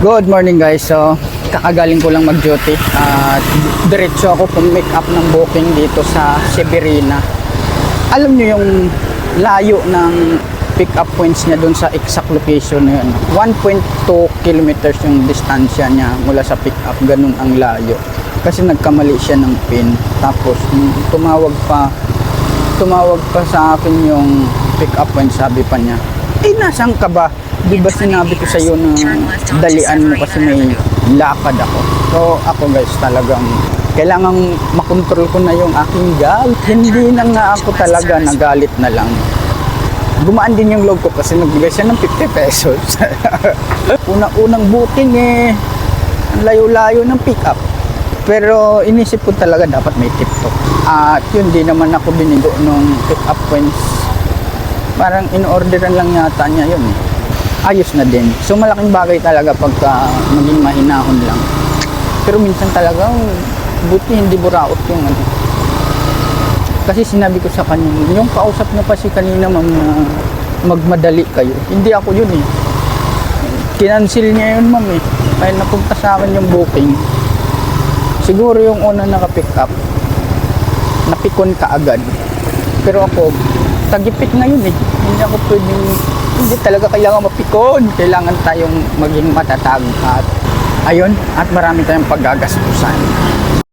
Good morning guys. So, kakagaling ko lang mag-duty at diretso ako pum-make up ng booking dito sa Severina. Alam nyo yung layo ng pick up points niya dun sa exact location na yun. 1.2 kilometers yung distansya niya mula sa pick up. Ganun ang layo. Kasi nagkamali siya ng pin. Tapos tumawag pa sa akin yung pick up point. Sabi pa niya, nasaan ka ba? Di ba sinabi ko sa iyo na dalian mo kasi may lakad ako. So ako guys, talagang kailangan makontrol ko na yung aking galit. Hindi na nga ako talaga nagalit na lang. Gumaan din yung loob ko kasi nagbigay siya ng 50 pesos. Unang booking ang layo-layo ng pick up. Pero inisip ko talaga dapat may tip to. At yun, di naman ako binigo nung pick up points. Parang in-orderan lang yata niya yun ayos na din. So malaking bagay talaga pagka maging mahinahon lang. Pero minsan talaga buti hindi buraot yung ano. Kasi sinabi ko sa kanya, yung kausap niya pa si kanina ma'am na magmadali kayo. Hindi ako yun Kinansil niya yun ma'am Kaya napunta sa akin yung booking. Siguro yung una naka-pick up, napikon ka agad. Pero ako, tagipit na yun Hindi ako pwedeng, hindi talaga kailangan mapikon. Kailangan tayong maging matatag at ayun, at marami tayong paggagastusan.